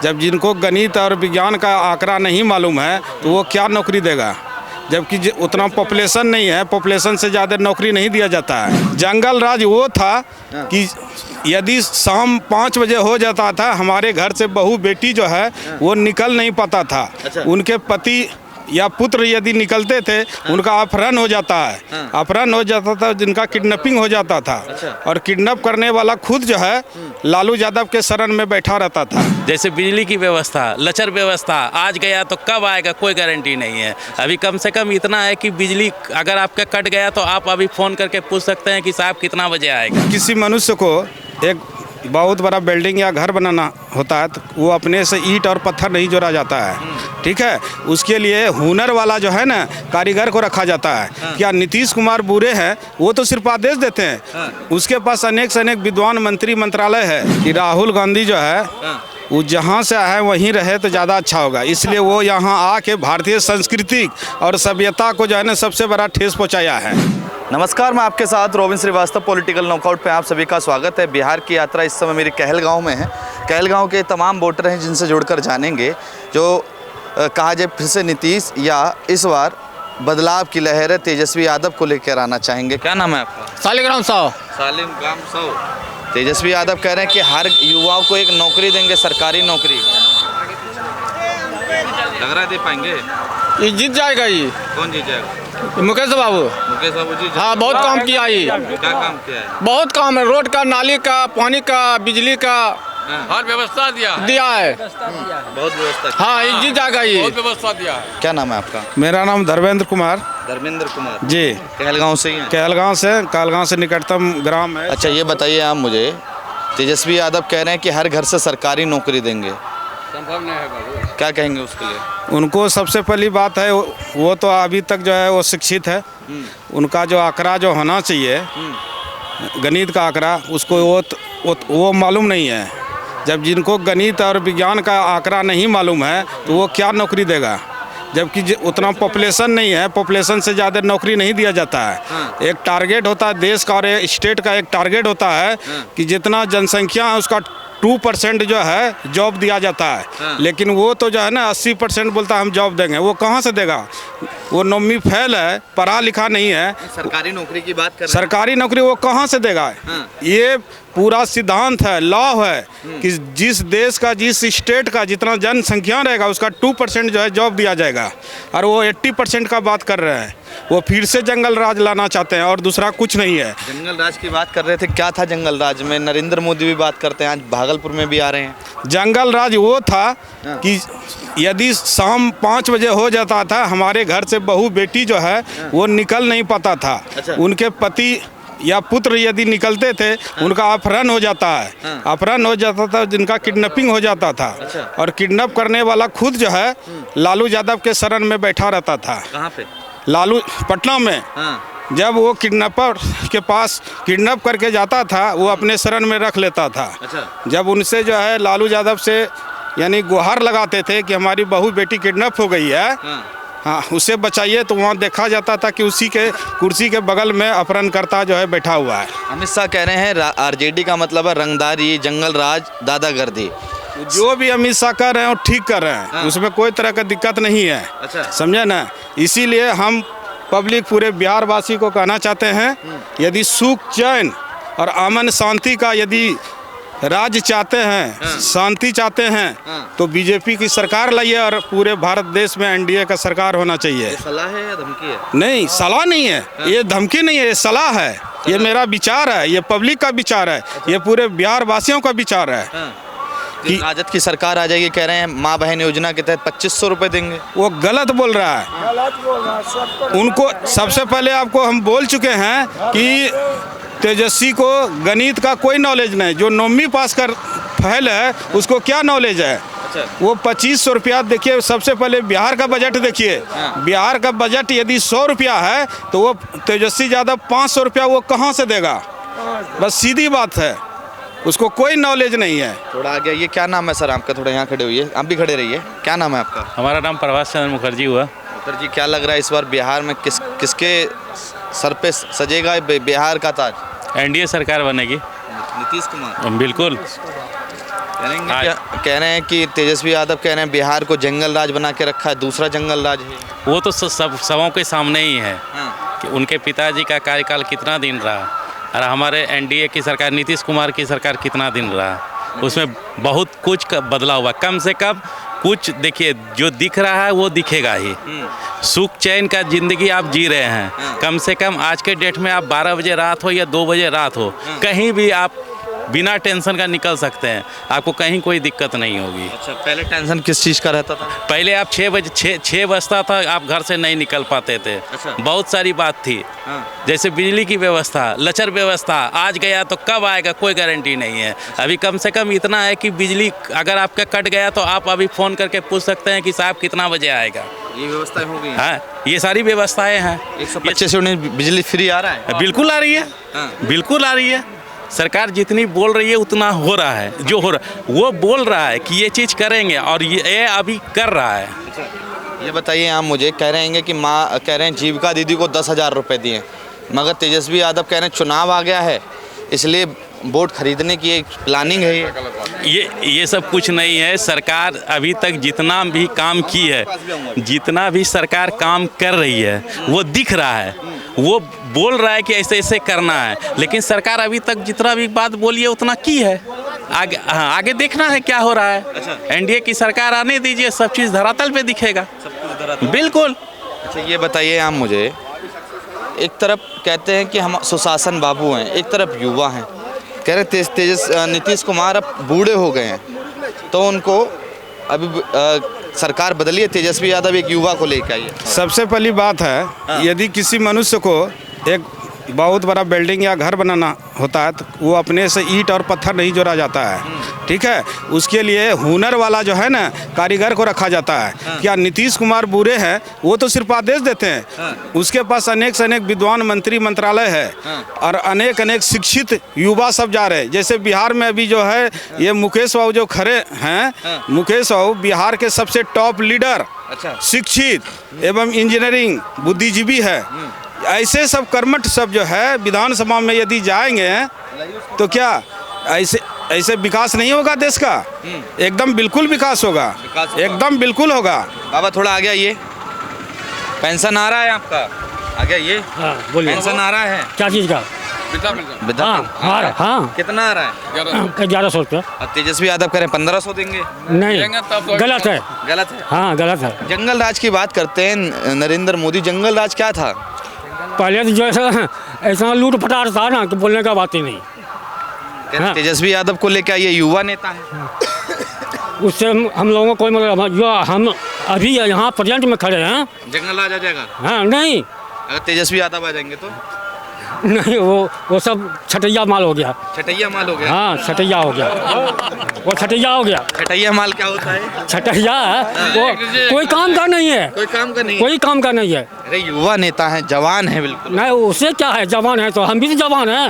जब जिनको गणित और विज्ञान का आंकड़ा नहीं मालूम है तो वो क्या नौकरी देगा, जबकि उतना पॉपुलेशन नहीं है, पॉपुलेशन से ज़्यादा नौकरी नहीं दिया जाता है। जंगल राज वो था कि यदि शाम 5 बजे हो जाता था, हमारे घर से बहू बेटी जो है वो निकल नहीं पाता था। उनके पति या पुत्र यदि निकलते थे उनका अपहरण हो जाता है, अपहरण हो जाता था, जिनका किडनैपिंग हो जाता था। और किडनैप करने वाला खुद जो है लालू यादव के शरण में बैठा रहता था। जैसे बिजली की व्यवस्था, लचर व्यवस्था, आज गया तो कब आएगा कोई गारंटी नहीं है। अभी कम से कम इतना है कि बिजली अगर आपका कट गया तो आप अभी फ़ोन करके पूछ सकते हैं कि साहब कितना बजे आएगा। किसी मनुष्य को एक बहुत बड़ा बिल्डिंग या घर बनाना होता है तो वो अपने से ईंट और पत्थर नहीं जोड़ा जाता है, ठीक है। उसके लिए हुनर वाला जो है ना कारीगर को रखा जाता है। क्या नीतीश कुमार बुरे हैं? वो तो सिर्फ आदेश देते हैं। उसके पास अनेक से अनेक विद्वान मंत्री मंत्रालय है कि राहुल गांधी जो है वो जहाँ से आए वहीं रहे तो ज़्यादा अच्छा होगा, इसलिए वो यहाँ आके भारतीय संस्कृति और सभ्यता को जो है ना सबसे बड़ा ठेस पहुँचाया है। नमस्कार, मैं आपके साथ रोबिन श्रीवास्तव। पॉलिटिकल नॉकआउट पे आप सभी का स्वागत है। बिहार की यात्रा इस समय मेरी कहलगांव में है। कहलगांव के तमाम वोटर हैं जिनसे जुड़कर जानेंगे जो कहा जाए फिर से नीतीश या इस बार बदलाव की लहर है तेजस्वी यादव को लेकर आना चाहेंगे। क्या नाम है आपका? सालिग्राम साहु। सालिग्राम साहु। तेजस्वी यादव कह रहे हैं कि हर युवाओं को एक नौकरी देंगे, सरकारी नौकरी। लग रहा है दे पाएंगे? ये जीत जाएगा। ये कौन जीत जाएगा? मुकेश बाबू। मुकेश बाबू जी? हाँ, बहुत काम किया। ये क्या काम किया है? बहुत काम है, रोड का, नाली का, पानी का, बिजली का, हर व्यवस्था दिया है। बहुत व्यवस्था। हाँ, ये जीत जाएगा। ये बहुत व्यवस्था दिया है। क्या नाम है आपका? मेरा नाम धर्मेंद्र कुमार। धर्मेंद्र कुमार जी। कहलगांव से ही हैं? कहलगांव से निकटतम ग्राम है। अच्छा, ये बताइए आप मुझे, तेजस्वी यादव कह रहे हैं कि हर घर से सरकारी नौकरी देंगे, संभव नहीं है बाबू। क्या कहेंगे उसके लिए? उनको सबसे पहली बात है वो तो अभी तक जो है वो शिक्षित है। उनका जो आंकड़ा जो होना चाहिए गणित का आंकड़ा, उसको वो मालूम नहीं है। जब जिनको गणित और विज्ञान का आंकड़ा नहीं मालूम है तो वो क्या नौकरी देगा, जबकि उतना पॉपुलेशन नहीं है, पॉपुलेशन से ज़्यादा नौकरी नहीं दिया जाता है। एक टारगेट होता है देश का और स्टेट का, एक टारगेट होता है कि जितना जनसंख्या है उसका 2% जो है जॉब दिया जाता है। लेकिन वो तो जो है ना 80% बोलता है हम जॉब देंगे। वो कहाँ से देगा? वो नौवीं फेल है, पढ़ा लिखा नहीं है। सरकारी नौकरी की बात कर रहे हैं। सरकारी नौकरी वो कहाँ से देगा? ये पूरा सिद्धांत है, लॉ है कि जिस देश का, जिस स्टेट का जितना जनसंख्या रहेगा उसका 2% जो है जॉब दिया जाएगा। और वो 80% का बात कर रहे हैं। वो फिर से जंगल राज लाना चाहते हैं और दूसरा कुछ नहीं है। जंगल राज की बात कर रहे थे, क्या था जंगल राज में? नरेंद्र मोदी भी बात करते हैं, आज भागलपुर में भी आ रहे हैं। जंगल राज वो था कि यदि शाम 5 बजे हो जाता था, हमारे घर से बहू बेटी जो है वो निकल नहीं पाता था। उनके पति या पुत्र यदि निकलते थे उनका अपहरण हो जाता है, अपहरण हो जाता था, जिनका किडनैपिंग हो जाता था। और किडनैप करने वाला खुद जो है लालू यादव के शरण में बैठा रहता था। कहाँ पे? लालू पटना में। जब वो किडनैपर के पास किडनैप करके जाता था वो अपने शरण में रख लेता था। जब उनसे जो है लालू यादव से यानी गुहार लगाते थे कि हमारी बहू बेटी किडनैप हो गई है, हाँ उसे बचाइए, तो वहाँ देखा जाता था कि उसी के कुर्सी के बगल में अपहरणकर्ता जो है बैठा हुआ है। अमित शाह कह रहे हैं आरजेडी का मतलब है रंगदारी, जंगल राज, दादागिरी। जो भी अमित शाह कर रहे हैं वो ठीक कर रहे हैं, उसमें कोई तरह का दिक्कत नहीं है। समझे ना? इसीलिए हम पब्लिक पूरे बिहार वासी को कहना चाहते हैं, यदि सुख चैन और अमन शांति का यदि राज्य चाहते हैं, शांति चाहते हैं, तो बीजेपी की सरकार लाइए और पूरे भारत देश में एनडीए का सरकार होना चाहिए। ये सलाह है या धमकी है? नहीं, सलाह नहीं है, ये धमकी नहीं है, ये सलाह है। ये मेरा विचार है, ये पब्लिक का विचार है, ये पूरे बिहार वासियों का विचार है कि राजद की सरकार आ जाएगी, कह रहे हैं माँ बहन योजना के तहत 2500 रुपये देंगे। वो गलत बोल रहा है। उनको सबसे पहले आपको हम बोल चुके हैं कि तेजस्वी को गणित का कोई नॉलेज नहीं। जो 9वीं पास कर फेल है उसको क्या नॉलेज है? वो 2500 रुपया। देखिए, सबसे पहले बिहार का बजट देखिए। बिहार का बजट यदि 100 रुपया है तो वो तेजस्वी यादव 500 रुपया वो कहाँ से देगा? बस सीधी बात है, उसको कोई नॉलेज नहीं है। थोड़ा आगे, ये क्या नाम है सर आपका? थोड़ा यहाँ खड़े हुए, आप भी खड़े रहिए। क्या नाम है आपका? हमारा नाम प्रभास चंद्र मुखर्जी हुआ। मुखर्जी, क्या लग रहा है इस बार बिहार में किसके सर पे सजेगा बिहार का ताज? एनडीए सरकार बनेगी। नीतीश कुमार? बिल्कुल। कह रहे हैं कि तेजस्वी यादव कह रहे हैं बिहार को जंगल राज बना के रखा है, दूसरा जंगल राज है। वो तो सब सबों के सामने ही है हाँ। कि उनके पिताजी का कार्यकाल कितना दिन रहा और हमारे एनडीए की सरकार नीतीश कुमार की सरकार कितना दिन रहा, उसमें बहुत कुछ बदलाव हुआ। कम से कम कुछ देखिए, जो दिख रहा है वो दिखेगा ही। सुख चैन का ज़िंदगी आप जी रहे हैं। कम से कम आज के डेट में आप 12 बजे रात हो या 2 बजे रात हो, कहीं भी आप बिना टेंशन का निकल सकते हैं, आपको कहीं कोई दिक्कत नहीं होगी। अच्छा, पहले टेंशन किस चीज़ का रहता था? पहले आप 6 बजता था, आप घर से नहीं निकल पाते थे। अच्छा। बहुत सारी बात थी। हाँ। जैसे बिजली की व्यवस्था, लचर व्यवस्था, आज गया तो कब आएगा कोई गारंटी नहीं है। अभी कम से कम इतना है कि बिजली अगर आपका कट गया तो आप अभी फ़ोन करके पूछ सकते हैं कि साहब कितना बजे आएगा। ये व्यवस्थाएं हो गई हैं? हाँ, ये सारी व्यवस्थाएं हैं। 125 यूनिट बिजली फ्री आ रहा है? बिल्कुल आ रही है, हाँ। बिल्कुल आ रही है। सरकार जितनी बोल रही है उतना हो रहा है। जो हो रहा वो बोल रहा है कि ये चीज़ करेंगे और ये अभी कर रहा है। ये बताइए, आप मुझे कह रहे हैं कि माँ कह रहे हैं जीविका दीदी को 10,000 रुपये दिए, मगर तेजस्वी यादव कह रहे हैं चुनाव आ गया है इसलिए वोट खरीदने की एक प्लानिंग है। ये सब कुछ नहीं है। सरकार अभी तक जितना भी काम की है, जितना भी सरकार काम कर रही है वो दिख रहा है। वो बोल रहा है कि ऐसे ऐसे करना है, लेकिन सरकार अभी तक जितना भी बात बोली है उतना की है। आगे आगे देखना है क्या हो रहा है। एनडीए की सरकार आने दीजिए, सब चीज़ धरातल पे दिखेगा। बिल्कुल। अच्छा, ये बताइए आप मुझे, एक तरफ कहते हैं कि हम सुशासन बाबू हैं, एक तरफ युवा हैं, कह रहे नीतीश कुमार अब बूढ़े हो गए हैं तो उनको अभी सरकार बदली है, तेजस्वी यादव एक युवा को लेकर आई है। सबसे पहली बात है, यदि किसी मनुष्य को एक बहुत बड़ा बिल्डिंग या घर बनाना होता है तो वो अपने से ईंट और पत्थर नहीं जोड़ा जाता है, ठीक है। उसके लिए हुनर वाला जो है ना कारीगर को रखा जाता है। क्या नीतीश कुमार बुरे हैं? वो तो सिर्फ आदेश देते हैं। उसके पास अनेक से अनेक विद्वान मंत्री मंत्रालय है और अनेक अनेक शिक्षित युवा सब जा रहे हैं। जैसे बिहार में अभी जो है ये मुकेश बाबू जो खड़े हैं, मुकेश बाबू बिहार के सबसे टॉप लीडर, शिक्षित एवं इंजीनियरिंग बुद्धिजीवी है। ऐसे सब कर्मठ सब जो है विधानसभा में यदि जाएंगे तो क्या ऐसे विकास नहीं होगा देश का? एकदम बिल्कुल विकास होगा, एकदम बिल्कुल होगा। बाबा थोड़ा आ गया, ये पेंशन आ रहा है आपका? आ गया ये? हाँ, बोलिए। पेंशन आ रहा है? क्या चीज़ का? वृद्धा हाँ, हाँ। कितना आ रहा है? 1100 रुपये। और तेजस्वी यादव कह रहे हैं 1500 देंगे। नहीं, गलत है। गलत है? हाँ, गलत है। जंगल राज की बात करते हैं नरेंद्र मोदी, जंगल राज क्या था? पहले तो जो ऐसा लूट फटार था ना कि बोलने का बात ही नहीं। हाँ। तेजस्वी यादव को लेकर ये युवा नेता है, उससे हम लोगों को कोई मतलब, जो हम अभी यहाँ प्रेजेंट में खड़े हैं। जंगल राज आ जाएगा? हाँ, नहीं, अगर तेजस्वी यादव आ जाएंगे तो? नहीं, वो सब छटैया माल हो गया। छटैया माल हो गया? हाँ, छटैया हो गया, वो छटैया हो गया। छटैया माल क्या होता है? छटैया वो कोई काम का नहीं है, कोई काम का नहीं है? कोई काम का नहीं है। अरे युवा नेता है, जवान है बिल्कुल। नहीं, उससे क्या है, जवान है तो हम भी तो जवान हैं।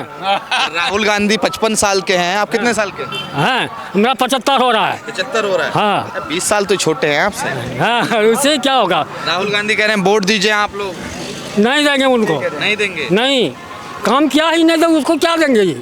राहुल गांधी 55 साल के हैं, आप कितने साल के? हाँ, मेरा 75 हो रहा है। 75 हो रहा है? हाँ। 20 साल तो छोटे हैं आपसे। हाँ, उससे क्या होगा? राहुल गांधी कह रहे हैं वोट दीजिए आप लोग। नहीं देंगे उनको, नहीं देंगे? नहीं, काम किया ही नहीं तो उसको क्या देंगे ये?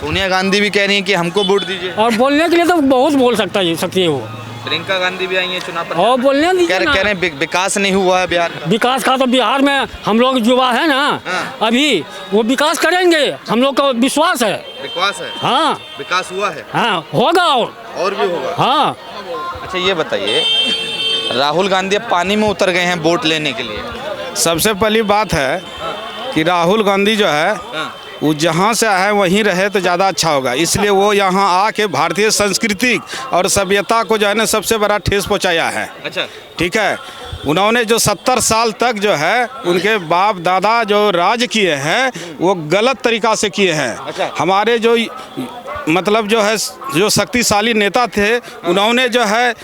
सोनिया गांधी भी कह रही हैं कि हमको वोट दीजिए। और बोलने के लिए तो बहुत बोल सकती है वो। प्रियंका गांधी भी आई हैं चुनाव पर। और बोलने दीजिए ना। कह रहे हैं विकास नहीं हुआ है बिहार का। विकास का तो बिहार में हम लोग युवा है ना, अभी वो विकास करेंगे, हम लोग का विश्वास है। विकास है? हाँ, विकास हुआ है? हाँ, होगा और भी होगा? हाँ। अच्छा, ये बताइए, राहुल गांधी अब पानी में उतर गए हैं वोट लेने के लिए। सबसे पहली बात है कि राहुल गांधी जो है वो जहाँ से आए वहीं रहे तो ज़्यादा अच्छा होगा। इसलिए वो यहाँ आके भारतीय संस्कृति और सभ्यता को जो है ना सबसे बड़ा ठेस पहुँचाया है। अच्छा, ठीक है। उन्होंने जो 70 साल तक जो है उनके बाप दादा जो राज किए हैं वो गलत तरीक़ा से किए हैं। अच्छा। हमारे जो मतलब जो है जो शक्तिशाली नेता थे उन्होंने जो है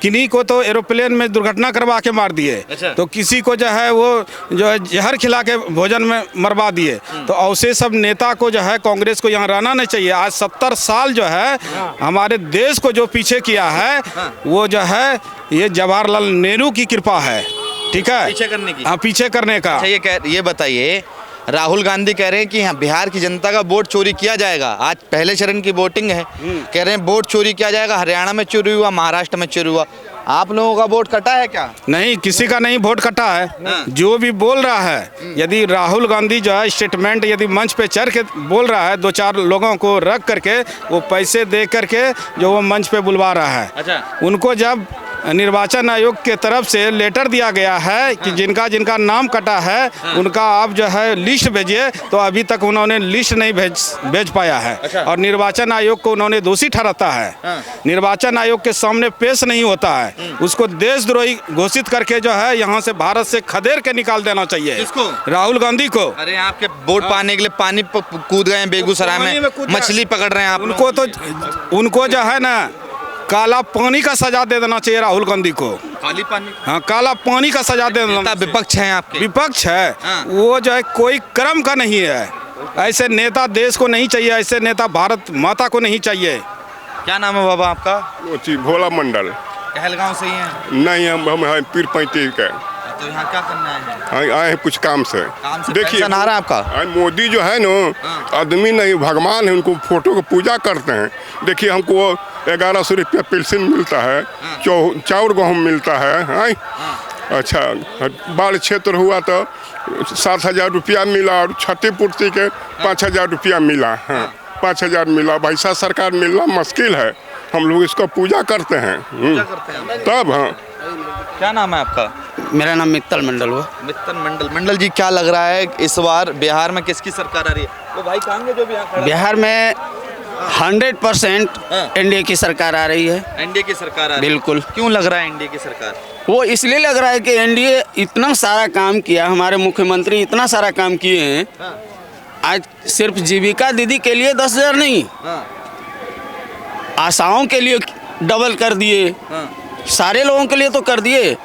किन्हीं को तो एरोप्लेन में दुर्घटना करवा के मार दिए। अच्छा। तो किसी को जो है वो जो है जहर खिला के भोजन में मरवा दिए। तो ऐसे सब नेता को जो है कांग्रेस को यहाँ रहना नहीं चाहिए। आज 70 साल जो है हमारे देश को जो पीछे किया है वो जो है ये जवाहरलाल नेहरू की कृपा है। ठीक है, पीछे करने की? हाँ, पीछे करने का। अच्छा, ये बताइए राहुल गांधी कह रहे हैं कि हाँ, बिहार की जनता का वोट चोरी किया जाएगा। आज पहले चरण की वोटिंग है, कह रहे हैं वोट चोरी किया जाएगा। हरियाणा में चोरी हुआ, महाराष्ट्र में चोरी हुआ। आप लोगों का वोट कटा है क्या? नहीं, किसी का नहीं वोट कटा है। जो भी बोल रहा है, यदि राहुल गांधी जो है स्टेटमेंट यदि मंच पे चढ़ के बोल रहा है, 2-4 लोगों को रख करके वो पैसे दे करके जो वो मंच पे बुलवा रहा है। अच्छा। उनको जब निर्वाचन आयोग के तरफ से लेटर दिया गया है कि जिनका जिनका नाम कटा है उनका आप जो है लिस्ट भेजिए, तो अभी तक उन्होंने लिस्ट नहीं भेज पाया है। अच्छा। और निर्वाचन आयोग को उन्होंने दोषी ठहराता है। निर्वाचन आयोग के सामने पेश नहीं होता है, उसको देशद्रोही घोषित करके जो है यहाँ से भारत से खदेड़ के निकाल देना चाहिए। किसको? राहुल गांधी को। अरे आपके वोट पाने के लिए पानी कूद गए हैं बेगूसराय पानी में में, कूद गए। मछली पकड़ रहे हैं आप उनको तो उनको जो है ना काला पानी का सजा दे देना चाहिए राहुल गांधी को। खाली पानी। हाँ, काला पानी का सजा दे देना चाहिए। विपक्ष है आपके। विपक्ष है, हाँ। वो जो है कोई क्रम का नहीं है। ऐसे नेता देश को नहीं चाहिए, ऐसे नेता भारत माता को नहीं चाहिए। क्या नाम है बाबा आपका? भोला मंडल। कहलगांव से ही है? नहीं, हम हैं पीर 35 के। तो यहाँ क्या करना है? आए हैं कुछ काम से। देखिए पेंशन आ रहा है आपका? मोदी जो है ना, आदमी नहीं भगवान है, उनको फोटो को पूजा करते हैं। देखिए हमको 1100 रुपया पेंशन मिलता है, चाउर गेहूँ मिलता है। अच्छा, बाढ़ क्षेत्र हुआ तो 7,000 रुपया मिला और क्षतिपूर्ति के 5,000 रुपया मिला। हाँ, 5,000 मिला। भाई साहब, सरकार मिलना मुश्किल है, हम लोग इसको पूजा करते हैं। तब हाँ। क्या नाम है आपका? मेरा नाम मित्तल मंडल हुआ। मित्तल मंडल। मंडल जी, क्या लग रहा है इस बार बिहार में किसकी सरकार आ रही है? वो भाई कहेंगे जो भी यहाँ खड़ा है। बिहार में 100% एनडीए की सरकार आ रही है। एनडीए की सरकार आ रही है। बिल्कुल। क्यों लग रहा है एनडीए की सरकार? वो इसलिए लग रहा है कि एनडीए इतना सारा काम किया, हमारे मुख्यमंत्री इतना सारा काम किए हैं। आज सिर्फ जीविका दीदी के लिए 10,000 नहीं, आशाओं के लिए डबल कर दिए, सारे लोगों के लिए तो कर दिए।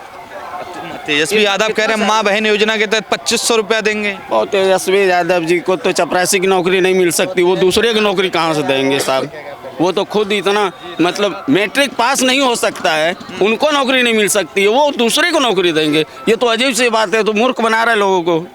तेजस्वी यादव कह रहे हैं माँ बहन योजना के तहत 2500 रुपया देंगे। और तेजस्वी यादव जी को तो चपरासी की नौकरी नहीं मिल सकती, वो दूसरे की नौकरी कहाँ से देंगे साहब? वो तो खुद इतना मतलब मैट्रिक पास नहीं हो सकता है, उनको नौकरी नहीं मिल सकती है, वो दूसरे को नौकरी देंगे। ये तो अजीब सी बात है, तो मूर्ख बना रहे लोगों को।